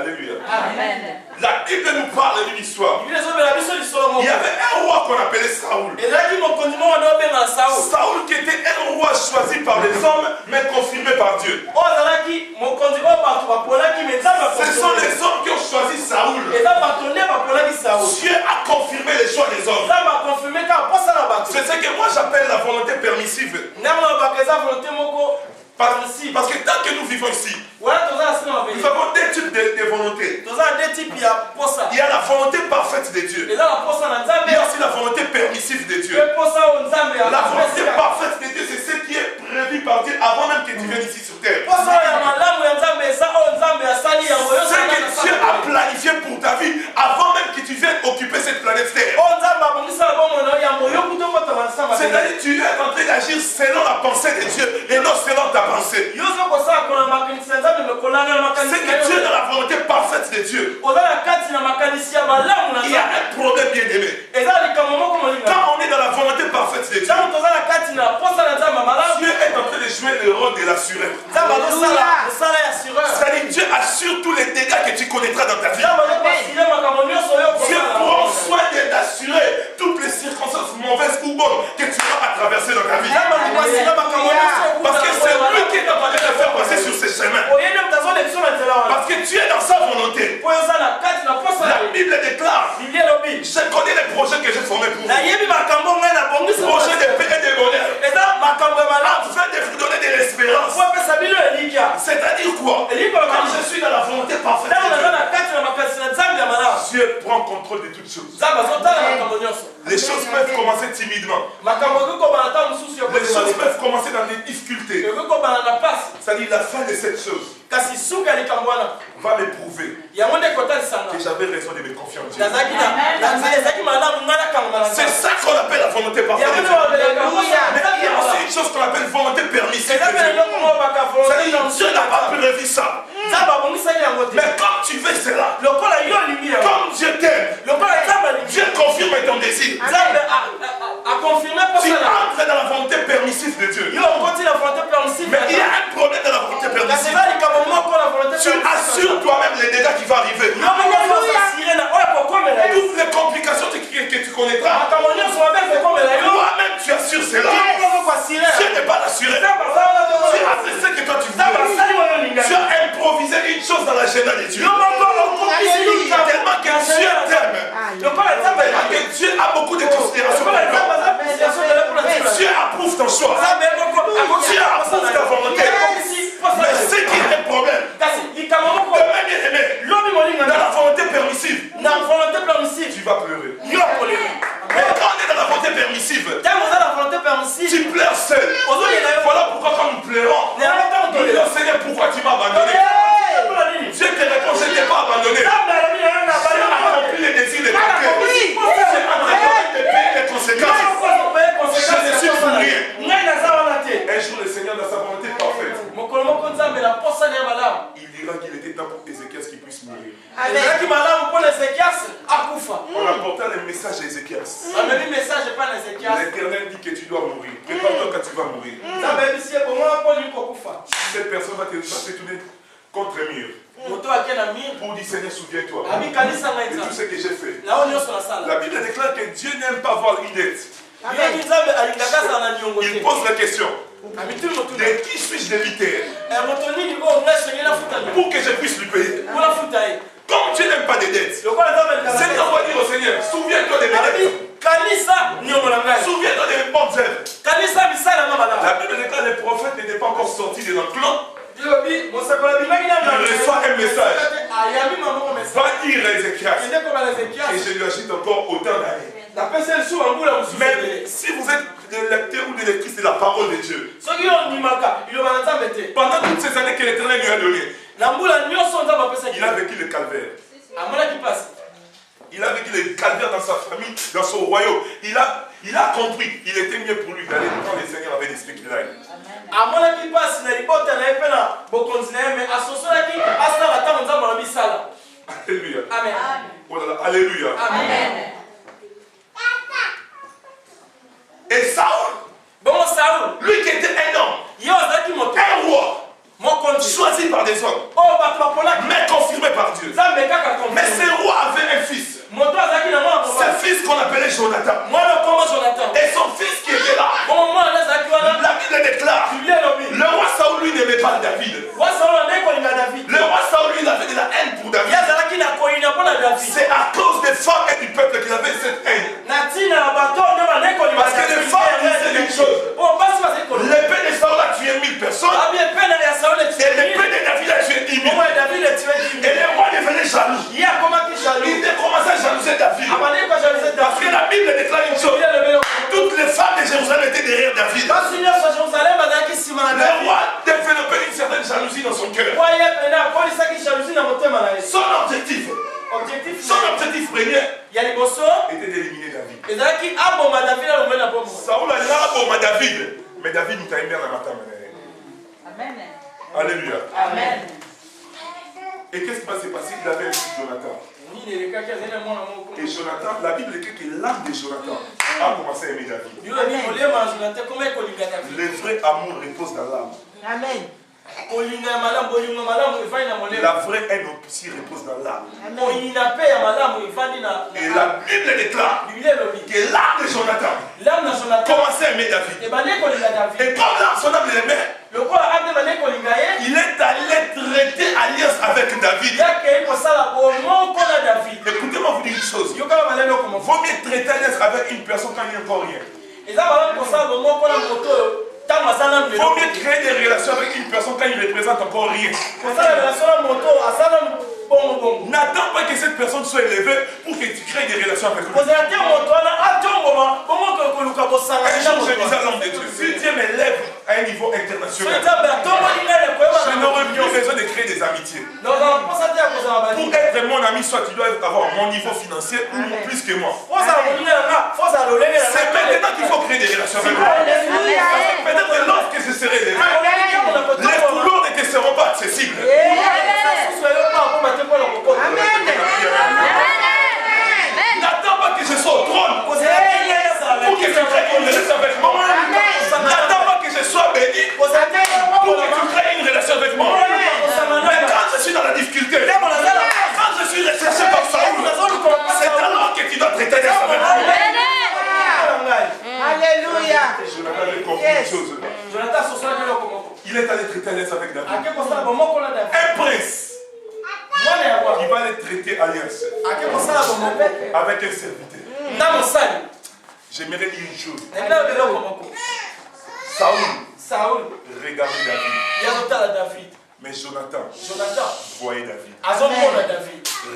Alléluia. Amen. La Bible nous parle d'une histoire. Il y avait un roi qu'on appelait Saoul. Saoul qui était un roi choisi par les hommes, mais confirmé par Dieu. Ce sont les hommes qui ont choisi Saoul. Dieu a confirmé les choix des hommes. C'est ce que moi j'appelle la volonté permissive. Parce que tant que nous vivons ici, nous avons deux types de volontés. Il y a la volonté parfaite de Dieu. Il y a aussi la volonté permissive de Dieu. La volonté parfaite de Dieu, c'est ce qui est prévu par Dieu avant même que tu viennes ici sur terre. Ce que Dieu a planifié pour ta vie avant même que tu viennes occuper cette planète terre. C'est-à-dire que tu es en train d'agir selon la pensée de Dieu et non selon ta pensée. C'est que tu es dans la volonté parfaite de Dieu. Il y a un problème bien aimé. Quand on est dans la volonté parfaite de Dieu, Dieu est en train de jouer le rôle de l'assureur. C'est-à-dire que Dieu assure tous les dégâts que tu connaîtras dans ta vie. Dieu prend soin d'assurer toutes les circonstances mauvaises ou bonnes que tu vas traverser dans ta vie. Parce que c'est lui qui est en train de te faire passer sur ces chemins. Parce que tu es dans sa volonté. La Bible déclare: je connais les projets que j'ai formés pour vous. Projets de paix et de bonheur. Afin de vous donner de l'espérance. C'est-à-dire quoi? Quand je suis dans la volonté parfaite, Dieu prend contrôle de toutes choses. Les choses peuvent commencer timidement. Les choses peuvent commencer dans des difficultés. C'est-à-dire la fin de cette chose va m'éprouver que j'avais raison de me confier en Dieu. C'est ça qu'on appelle la volonté parfaite. Mais il y a aussi une chose qu'on appelle volonté permissive. C'est-à-dire Dieu n'a pas prévu ça. Mais comme tu veux cela, comme Dieu t'aime, Dieu confirme ton désir. Tu entres dans la volonté permissive de Dieu. Mais il y a un problème dans la volonté permissive. Tu assures toi-même les dégâts qui vont arriver. Toutes les complications que tu connaîtras. Toi-même tu assures cela. Dieu n'est pas l'assuré. Tu as fait ce que toi tu veux. Tu as improvisé une chose dans l'agenda de Dieu. Tellement que Dieu t'aime. Tellement que Dieu a beaucoup de considération pour toi. Dieu approuve ton choix. Dieu approuve ta volonté. Mais ce qui est un problème, dans la volonté permissive, tu vas pleurer. Mais quand on est dans la volonté permissive, tu pleures seul. Voilà pourquoi quand nous pleurons, nous disons: Seigneur, pourquoi tu m'as abandonné? Dieu te répond: je ne t'ai pas abandonné. Dieu a accompli les désirs de ton cœur. Dieu est en train de payer les conséquences. Je ne suis pour rien. Un jour, le Seigneur, dans sa volonté parfaite, il dira qu'il était temps pour Ézéchias qu'il puisse mourir. On apporta le message à Ézéchias. L'Éternel dit que tu dois mourir. Prépare-toi quand tu vas mourir. Cette personne va te tourner contre un mur pour dire: Seigneur, souviens-toi de tout ce que j'ai fait. La Bible déclare que Dieu n'aime pas voir une dette. Il pose la question: de qui suis-je débitaire pour que je puisse lui payer? Comme Dieu n'aime pas des dettes, Seigneur va dire au Seigneur: souviens-toi de mes dettes. Souviens-toi de mes bonnes œuvres. La Bible déclare que les prophètes n'étaient pas encore sortis de l'enclos. Il reçoit un message. Va dire à Ézéchias et je lui ajoute encore autant d'années. Mais si vous êtes des lecteurs ou des lectrices de la parole de Dieu, pendant toutes ces années que l'Éternel lui a donné, il a vécu le calvaire. Il a vécu le calvaire dans sa famille, dans son royaume. Il a compris. Il était mieux pour lui d'aller quand le Seigneur avait décidé qu'il aille. Alléluia. Amen. Voilà, alléluia. Amen. Et Saoul, lui qui était un homme, un roi, choisi par des hommes, mais confirmé par Dieu. C'est à cause des femmes et du peuple qu'il avait cette haine. Parce que les femmes disaient une chose. L'épée de Saül a tué 1000 personnes. Et l'épée de David a tué 10 000. Et les rois devenaient jaloux. Ils commençaient à jalouser David. Parce que la Bible déclare une chose. Toutes les femmes de Jérusalem étaient derrière David. Le roi développait une certaine jalousie dans son cœur. Son objectif premier était d'éliminer David. Saül a abomé David. Mais David nous a aimé dans la matin. Amen. Alléluia. Amen. Et qu'est-ce qui va se passer? Il avait un fils Jonathan. Et Jonathan, la Bible écrit que l'âme de Jonathan a commencé à aimer David. Le vrai amour repose dans l'âme. Amen. La vraie haine aussi repose dans l'âme. Et la Bible déclare que l'âme de Jonathan commençait à aimer David. Et comme l'âme son âme l'aimait, il est allé traiter alliance avec David. Écoutez-moi vous dire une chose. Il vaut mieux traiter alliance avec une personne quand il n'y a encore rien. Il faut mieux créer des relations avec une personne quand il ne représente encore rien. N'attends pas que cette personne soit élevée pour que tu crées des relations avec lui. Un jour, je disais à l'homme de Dieu, si Dieu m'élève à un niveau international, je n'aurai plus besoin de créer des amitiés. Pour être mon ami, soit tu dois avoir mon niveau financier ou plus que moi. C'est maintenant qu'il faut créer des relations avec moi. Peut-être que lorsque je serai élevé, les couloirs ne te seront pas accessibles. N'attends pas que je sois au trône pour que tu crées une relation avec moi. N'attends pas que je sois béni pour que tu crées une relation avec moi. Mais quand je suis dans la difficulté, quand je suis recherché par Saül, c'est alors que tu dois traiter avec moi. Alléluia. Jonathan avait compris une chose. Il est allé traiter alliance avec David. Un prince, il va aller traiter alliance avec un serviteur. J'aimerais dire une chose. Saül regardait David. Mais Jonathan voyait David.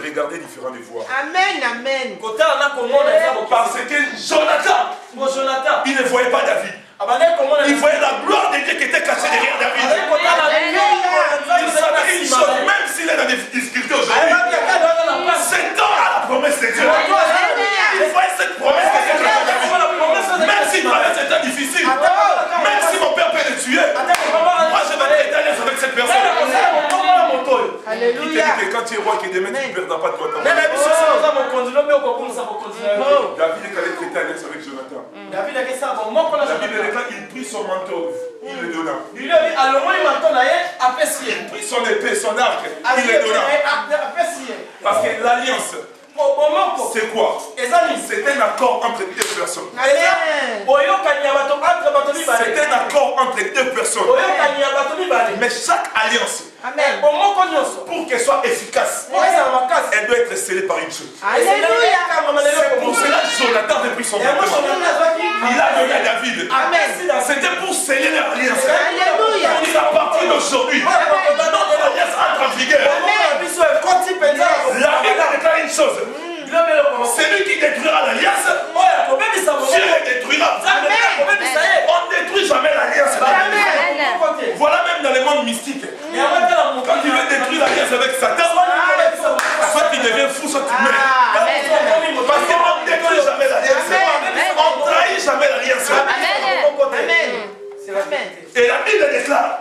Regardez différentes voix. Amen, amen. Parce que Jonathan, il ne voyait pas David. Il voyait la gloire de Dieu qui était cachée derrière David. Il savait une chose, même s'il est dans des difficultés aujourd'hui, c'est dans la promesse de Dieu. Il voyait cette promesse que Dieu a faite à David. Même s'il traverse des temps difficiles, même si mon père peut le tuer, moi je vais traiter alliance avec cette personne. Alléluia. Il te dit que quand tu es roi, que demain tu ne perdras pas de toi. David est allé traiter alliance avec Jonathan. La Bible déclare qu'il prit son manteau, il le donna. Il prit son épée, son arc, il le donna. Parce que l'alliance, c'est quoi? C'est un accord entre deux personnes. C'est un accord entre deux personnes. Mais chaque alliance, pour qu'elle soit efficace, elle doit être scellée par une chose. C'est pour cela que Jonathan a pris son manteau. Il a donné à David. C'était pour sceller l'alliance. À partir d'aujourd'hui, notre alliance entre en vigueur. La Bible déclare une chose. Celui qui détruira l'alliance, Dieu le détruira. On ne détruit jamais l'alliance. Voilà même dans le monde mystique. Quand tu veux détruire l'alliance avec Satan, soit tu deviens fou, soit tu meurs. Parce qu'on ne détruit jamais l'alliance. On ne trahit jamais l'alliance. Et la Bible déclare,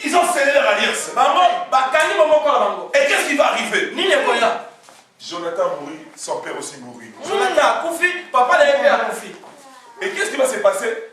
ils ont scellé leur alliance. Et qu'est-ce qui va arriver? Jonathan mourit, son père aussi mourit. Et qu'est-ce qui va se passer?